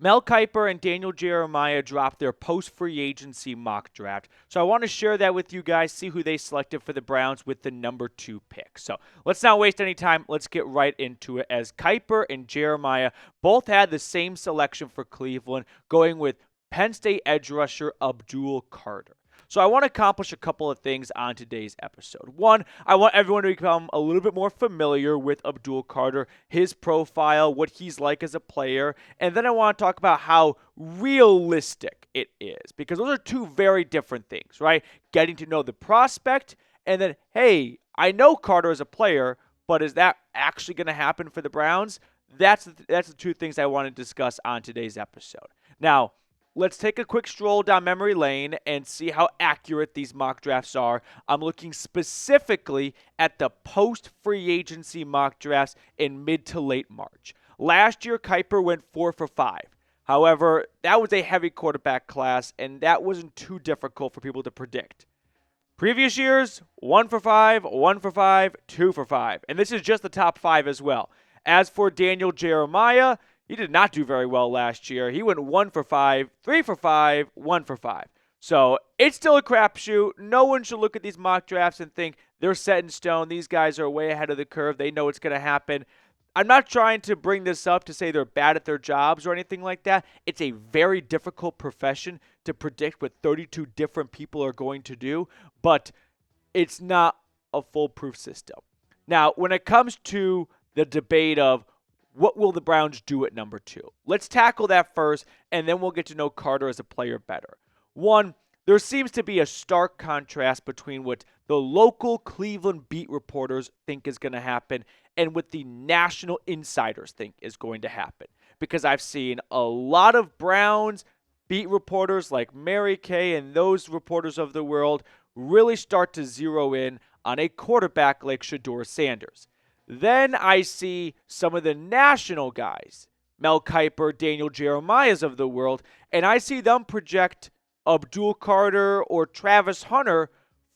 Mel Kiper and Daniel Jeremiah dropped their post-free agency mock draft. So I want to share that with you guys, see who they selected for the Browns with the number 2 pick. So let's not waste any time. Let's get right into it, as Kiper and Jeremiah both had the same selection for Cleveland, going with Penn State edge rusher Abdul Carter. So I want to accomplish a couple of things on today's episode. One, I want everyone to become a little bit more familiar with Abdul Carter, his profile, what he's like as a player, and then I want to talk about how realistic it is, because those are two very different things, right? Getting to know the prospect, and then, hey, I know Carter as a player, but is that actually going to happen for the Browns? That's the two things I want to discuss on today's episode. Now, let's take a quick stroll down memory lane and see how accurate these mock drafts are. I'm looking specifically at the post-free agency mock drafts in mid to late March. Last year, Kiper went 4 for 5. However, that was a heavy quarterback class, and that wasn't too difficult for people to predict. Previous years, 1 for 5, 1 for 5, 2 for 5. And this is just the top 5 as well. As for Daniel Jeremiah, he did not do very well last year. He went 1 for 5, 3 for 5, 1 for 5. So it's still a crapshoot. No one should look at these mock drafts and think they're set in stone. These guys are way ahead of the curve. They know what's going to happen. I'm not trying to bring this up to say they're bad at their jobs or anything like that. It's a very difficult profession to predict what 32 different people are going to do, but it's not a foolproof system. Now, when it comes to the debate of what will the Browns do at number 2? Let's tackle that first, and then we'll get to know Carter as a player better. One, there seems to be a stark contrast between what the local Cleveland beat reporters think is going to happen and what the national insiders think is going to happen. Because I've seen a lot of Browns beat reporters like Mary Kay and those reporters of the world really start to zero in on a quarterback like Shedeur Sanders. Then I see some of the national guys, Mel Kiper, Daniel Jeremiah's of the world, and I see them project Abdul Carter or Travis Hunter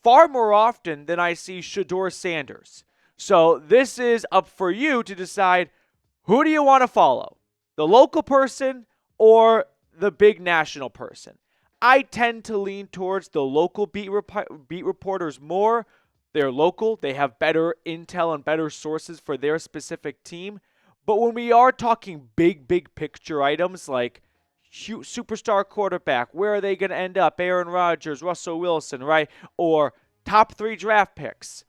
far more often than I see Shedeur Sanders. So this is up for you to decide, who do you want to follow? The local person or the big national person? I tend to lean towards the local beat reporters more. They're local. They have better intel and better sources for their specific team. But when we are talking big picture items like superstar quarterback, where are they going to end up? Aaron Rodgers, Russell Wilson, right? Or top 3 draft picks.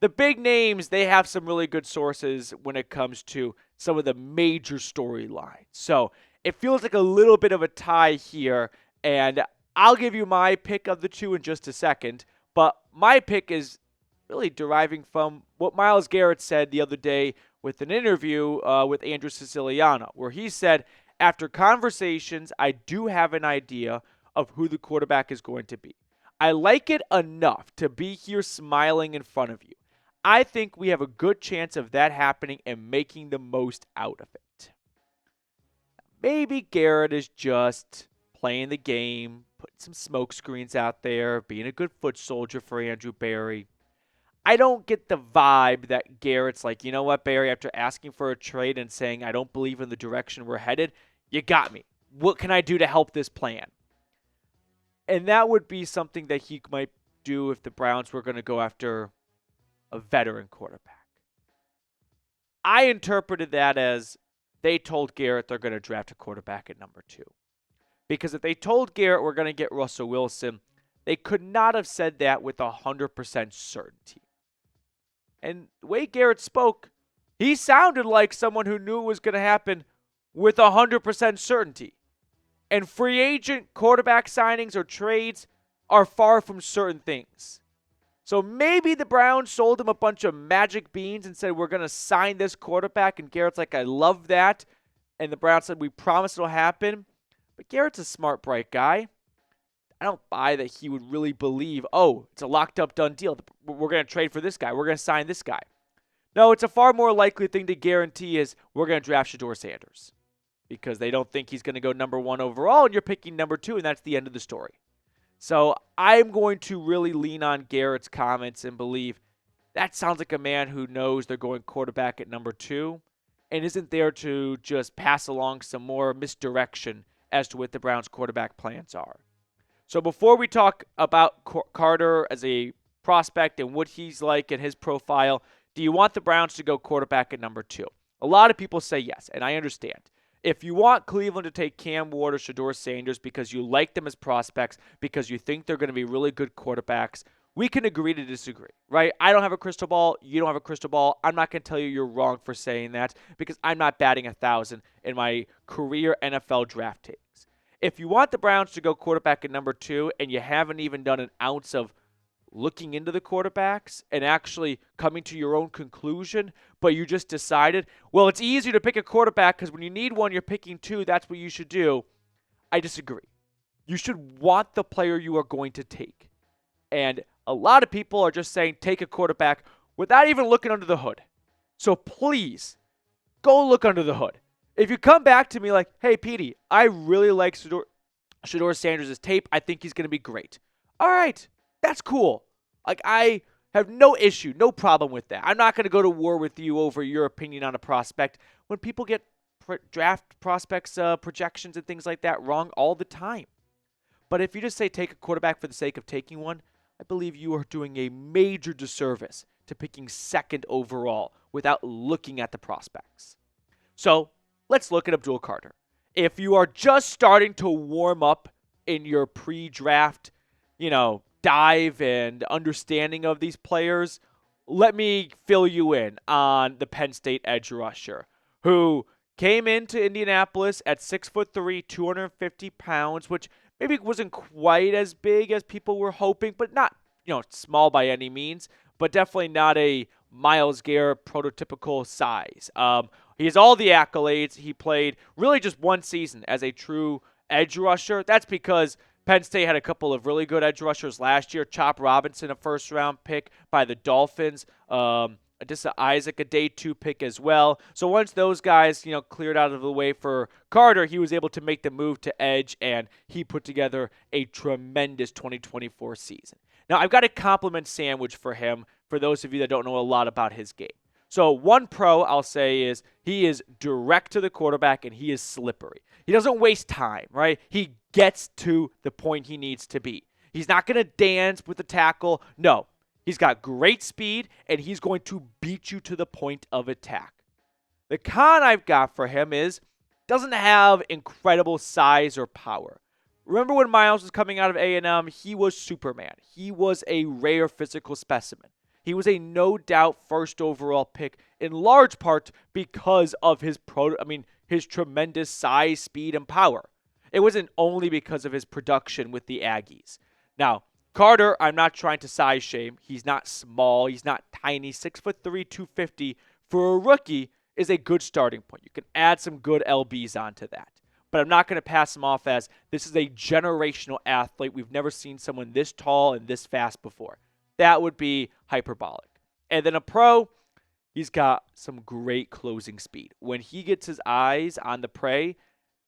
The big names, they have some really good sources when it comes to some of the major storylines. So it feels like a little bit of a tie here. And I'll give you my pick of the two in just a second. But my pick is really deriving from what Myles Garrett said the other day with an interview with Andrew Siciliano, where he said, after conversations, I do have an idea of who the quarterback is going to be. I like it enough to be here smiling in front of you. I think we have a good chance of that happening and making the most out of it. Maybe Garrett is just playing the game, putting some smoke screens out there, being a good foot soldier for Andrew Berry. I don't get the vibe that Garrett's like, you know what, Barry, after asking for a trade and saying I don't believe in the direction we're headed, you got me. What can I do to help this plan? And that would be something that he might do if the Browns were going to go after a veteran quarterback. I interpreted that as they told Garrett they're going to draft a quarterback at number 2. Because if they told Garrett we're going to get Russell Wilson, they could not have said that with 100% certainty. And the way Garrett spoke, he sounded like someone who knew it was going to happen with 100% certainty. And free agent quarterback signings or trades are far from certain things. So maybe the Browns sold him a bunch of magic beans and said, we're going to sign this quarterback. And Garrett's like, I love that. And the Browns said, we promise it'll happen. But Garrett's a smart, bright guy. I don't buy that he would really believe, oh, it's a locked up, done deal. We're going to trade for this guy. We're going to sign this guy. No, it's a far more likely thing to guarantee is we're going to draft Shedeur Sanders because they don't think he's going to go number 1 overall, and you're picking number 2, and that's the end of the story. So I'm going to really lean on Garrett's comments and believe that sounds like a man who knows they're going quarterback at number 2, and isn't there to just pass along some more misdirection as to what the Browns' quarterback plans are. So before we talk about Carter as a prospect and what he's like and his profile, do you want the Browns to go quarterback at number 2? A lot of people say yes, and I understand. If you want Cleveland to take Cam Ward or Shedeur Sanders because you like them as prospects, because you think they're going to be really good quarterbacks, we can agree to disagree, right? I don't have a crystal ball. You don't have a crystal ball. I'm not going to tell you you're wrong for saying that because I'm not batting 1,000 in my career NFL draft takes. If you want the Browns to go quarterback at number 2 and you haven't even done an ounce of looking into the quarterbacks and actually coming to your own conclusion, but you just decided, well, it's easier to pick a quarterback because when you need one, you're picking 2. That's what you should do. I disagree. You should want the player you are going to take. And a lot of people are just saying take a quarterback without even looking under the hood. So please, go look under the hood. If you come back to me like, hey, Petey, I really like Shedeur Sanders' tape. I think he's going to be great. All right, that's cool. Like, I have no issue, no problem with that. I'm not going to go to war with you over your opinion on a prospect when people get draft prospects projections and things like that wrong all the time. But if you just say take a quarterback for the sake of taking one, I believe you are doing a major disservice to picking 2nd overall without looking at the prospects. So let's look at Abdul Carter. If you are just starting to warm up in your pre-draft, dive and understanding of these players, let me fill you in on the Penn State edge rusher who came into Indianapolis at 6'3", 250 pounds, which maybe wasn't quite as big as people were hoping, but not, small by any means, but definitely not a Myles Garrett prototypical size. He has all the accolades. He played really just one season as a true edge rusher. That's because Penn State had a couple of really good edge rushers last year. Chop Robinson, a first-round pick by the Dolphins. Adisa Isaac, a day 2 pick as well. So once those guys, cleared out of the way for Carter, he was able to make the move to edge, and he put together a tremendous 2024 season. Now, I've got a compliment sandwich for him, for those of you that don't know a lot about his game. So one pro I'll say is he is direct to the quarterback and he is slippery. He doesn't waste time, right? He gets to the point he needs to be. He's not going to dance with the tackle. No, he's got great speed and he's going to beat you to the point of attack. The con I've got for him is doesn't have incredible size or power. Remember when Myles was coming out of A&M, he was Superman. He was a rare physical specimen. He was a no-doubt first overall pick in large part because of his tremendous size, speed, and power. It wasn't only because of his production with the Aggies. Now, Carter, I'm not trying to size shame. He's not small. He's not tiny. 6'3", 250 for a rookie is a good starting point. You can add some good LBs onto that. But I'm not going to pass him off as this is a generational athlete. We've never seen someone this tall and this fast before. That would be hyperbolic. And then a pro, he's got some great closing speed. When he gets his eyes on the prey,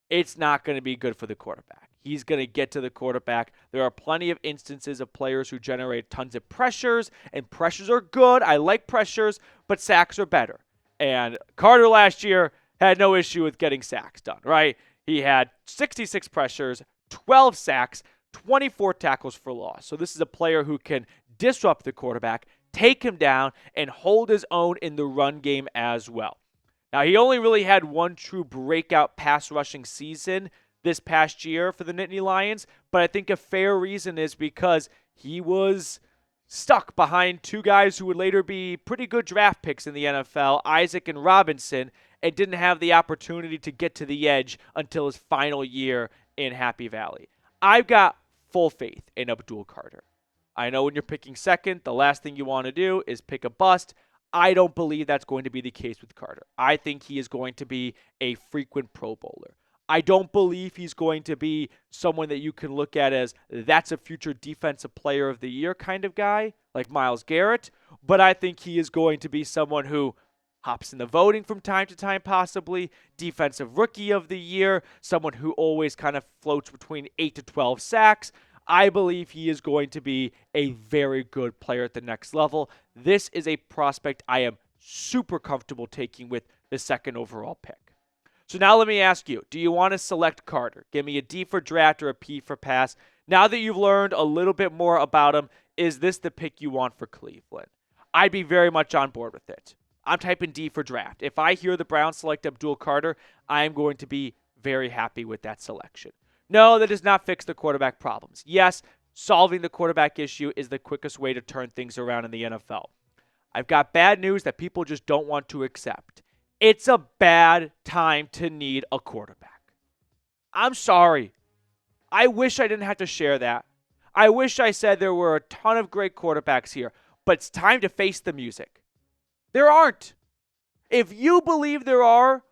it's not going to be good for the quarterback. He's going to get to the quarterback. There are plenty of instances of players who generate tons of pressures, and pressures are good. I like pressures, but sacks are better. And Carter last year had no issue with getting sacks done, right? He had 66 pressures, 12 sacks, 24 tackles for loss. So this is a player who can disrupt the quarterback, take him down, and hold his own in the run game as well. Now, he only really had one true breakout pass rushing season this past year for the Nittany Lions, but I think a fair reason is because he was stuck behind 2 guys who would later be pretty good draft picks in the NFL, Isaac and Robinson, and didn't have the opportunity to get to the edge until his final year in Happy Valley. I've got full faith in Abdul Carter. I know when you're picking 2nd, the last thing you want to do is pick a bust. I don't believe that's going to be the case with Carter. I think he is going to be a frequent Pro Bowler. I don't believe he's going to be someone that you can look at as that's a future defensive player of the year kind of guy, like Myles Garrett, but I think he is going to be someone who hops in the voting from time to time, possibly defensive rookie of the year, someone who always kind of floats between 8 to 12 sacks. I believe he is going to be a very good player at the next level. This is a prospect I am super comfortable taking with the second overall pick. So now let me ask you, do you want to select Carter? Give me a D for draft or a P for pass. Now that you've learned a little bit more about him, is this the pick you want for Cleveland? I'd be very much on board with it. I'm typing D for draft. If I hear the Browns select Abdul Carter, I'm going to be very happy with that selection. No, that does not fix the quarterback problems. Yes, solving the quarterback issue is the quickest way to turn things around in the NFL. I've got bad news that people just don't want to accept. It's a bad time to need a quarterback. I'm sorry. I wish I didn't have to share that. I wish I said there were a ton of great quarterbacks here, but it's time to face the music. There aren't. If you believe there are,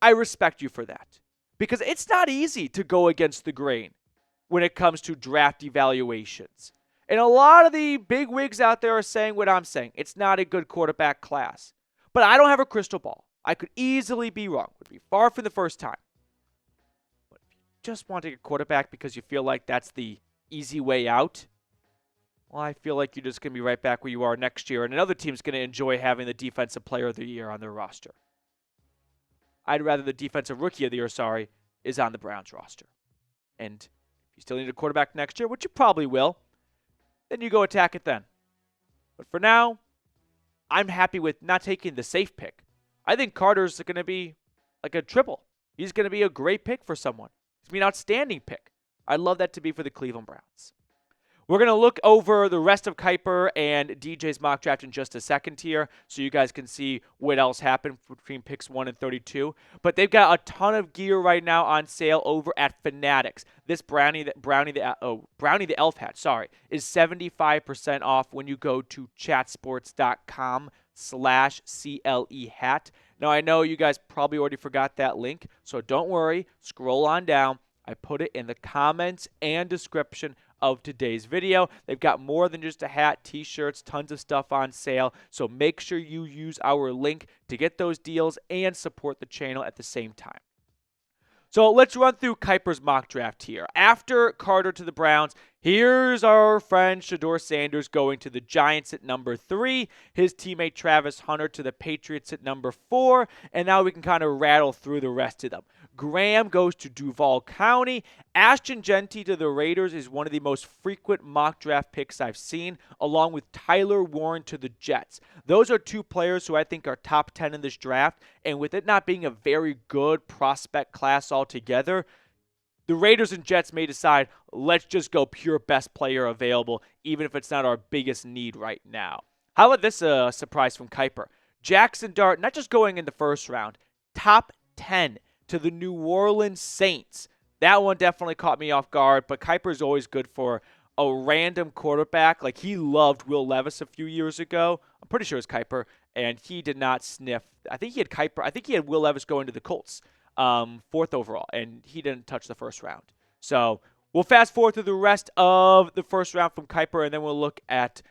I respect you for that. Because it's not easy to go against the grain when it comes to draft evaluations. And a lot of the big wigs out there are saying what I'm saying. It's not a good quarterback class. But I don't have a crystal ball. I could easily be wrong. It would be far from the first time. But if you just want to get a quarterback because you feel like that's the easy way out, well, I feel like you're just going to be right back where you are next year, and another team's going to enjoy having the Defensive Player of the Year on their roster. I'd rather the Defensive Rookie of the Year, is on the Browns roster. And if you still need a quarterback next year, which you probably will, then you go attack it then. But for now, I'm happy with not taking the safe pick. I think Carter's going to be like a triple. He's going to be a great pick for someone. He's going to be an outstanding pick. I'd love that to be for the Cleveland Browns. We're going to look over the rest of Kiper and DJ's mock draft in just a second here so you guys can see what else happened between picks 1 and 32. But they've got a ton of gear right now on sale over at Fanatics. This Brownie the Elf hat, is 75% off when you go to chatsports.com/CLE hat. Now, I know you guys probably already forgot that link, so don't worry. Scroll on down. I put it in the comments and description of today's video. They've got more than just a hat, t-shirts, tons of stuff on sale. So make sure you use our link to get those deals and support the channel at the same time. So let's run through Kiper's mock draft here. After Carter to the Browns, here's our friend Shedeur Sanders going to the Giants at number 3. His teammate Travis Hunter to the Patriots at number 4. And now we can kind of rattle through the rest of them. Graham goes to Duval County. Ashton Jeanty to the Raiders is one of the most frequent mock draft picks I've seen, along with Tyler Warren to the Jets. Those are two players who I think are top 10 in this draft, and with it not being a very good prospect class altogether, the Raiders and Jets may decide, let's just go pure best player available, even if it's not our biggest need right now. How about this surprise from Kiper? Jackson Dart, not just going in the first round, top 10 to the New Orleans Saints. That one definitely caught me off guard, but Kiper's always good for a random quarterback. Like, he loved Will Levis a few years ago. I'm pretty sure it's Kiper, and he did not sniff. I think he had Will Levis going to the Colts, 4th overall, and he didn't touch the first round. So we'll fast forward through the rest of the first round from Kiper, and then we'll look at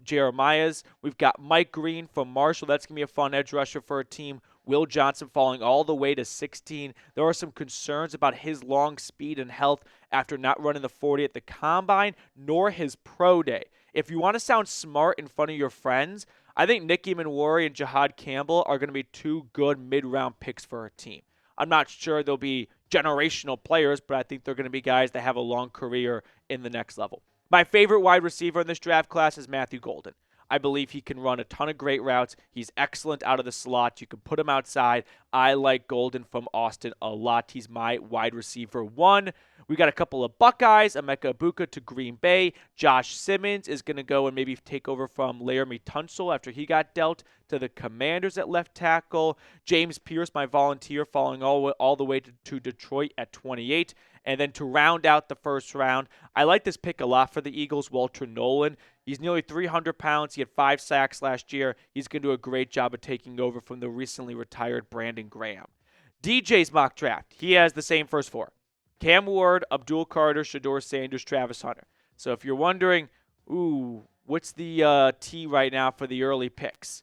Jeremiah's. We've got Mike Green from Marshall. That's going to be a fun edge rusher for a team. Will Johnson falling all the way to 16. There are some concerns about his long speed and health after not running the 40 at the combine, nor his pro day. If you want to sound smart in front of your friends, I think Nicky Manwari and Jahad Campbell are going to be two good mid-round picks for a team. I'm not sure they'll be generational players, but I think they're going to be guys that have a long career in the next level. My favorite wide receiver in this draft class is Matthew Golden. I believe he can run a ton of great routes. He's excellent out of the slot. You can put him outside. I like Golden from Austin a lot. He's my wide receiver 1. We got a couple of Buckeyes, Emeka Ibuka to Green Bay. Josh Simmons is going to go and maybe take over from Laramie Tunsil after he got dealt to the Commanders at left tackle. James Pierce, my volunteer, falling all the way to Detroit at 28. And then to round out the first round, I like this pick a lot for the Eagles, Walter Nolan. He's nearly 300 pounds. He had 5 sacks last year. He's going to do a great job of taking over from the recently retired Brandon Graham. DJ's mock draft, he has the same first 4. Cam Ward, Abdul Carter, Shedeur Sanders, Travis Hunter. So if you're wondering, what's the T right now for the early picks?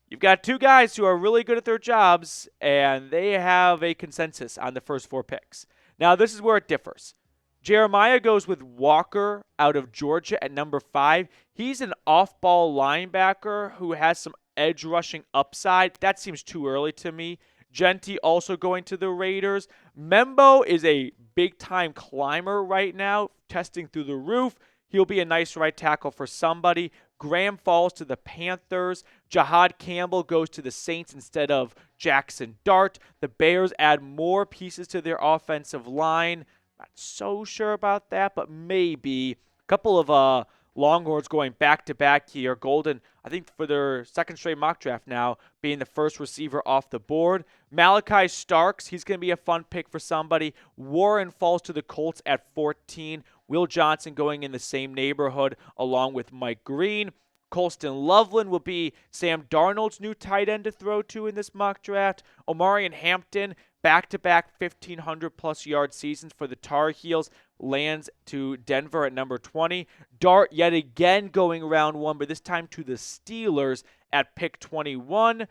You've got 2 guys who are really good at their jobs, and they have a consensus on the first 4 picks. Now, this is where it differs. Jeremiah goes with Walker out of Georgia at number 5. He's an off-ball linebacker who has some edge rushing upside. That seems too early to me. Genti also going to the Raiders. Membo is a big-time climber right now, testing through the roof. He'll be a nice right tackle for somebody. Graham falls to the Panthers. Jahad Campbell goes to the Saints instead of Jackson Dart. The Bears add more pieces to their offensive line. Not so sure about that, but maybe. A couple of Longhorns going back-to-back here. Golden, I think for their second straight mock draft now, being the first receiver off the board. Malachi Starks, he's going to be a fun pick for somebody. Warren falls to the Colts at 14. Will Johnson going in the same neighborhood along with Mike Green. Colston Loveland will be Sam Darnold's new tight end to throw to in this mock draft. Omarion Hampton, back-to-back 1,500-plus yard seasons for the Tar Heels, lands to Denver at number 20. Dart yet again going round 1, but this time to the Steelers at pick 21.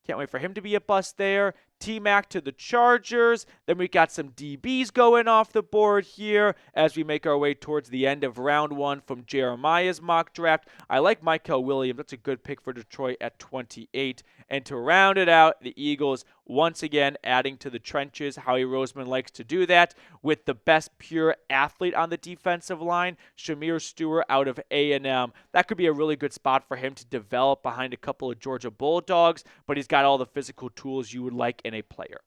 Can't wait for him to be a bust there. T-Mac to the Chargers. Then we got some DBs going off the board here as we make our way towards the end of round 1 from Jeremiah's mock draft. I like Michael Williams. That's a good pick for Detroit at 28. And to round it out, the Eagles once again adding to the trenches. Howie Roseman likes to do that with the best pure athlete on the defensive line, Shamir Stewart out of A&M. That could be a really good spot for him to develop behind a couple of Georgia Bulldogs, but he's got all the physical tools you would like in a player.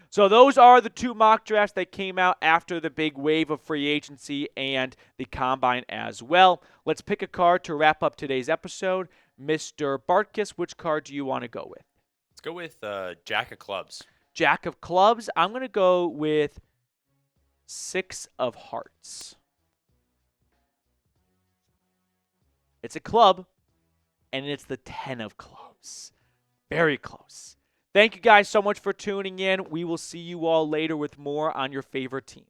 So those are the 2 mock drafts that came out after the big wave of free agency and the combine as well. Let's pick a card to wrap up today's episode. Mr. Bartkus, which card do you want to go with? Let's go with Jack of Clubs. Jack of Clubs. I'm going to go with 6 of Hearts. It's a club, and it's the 10 of Clubs. Very close. Thank you guys so much for tuning in. We will see you all later with more on your favorite team.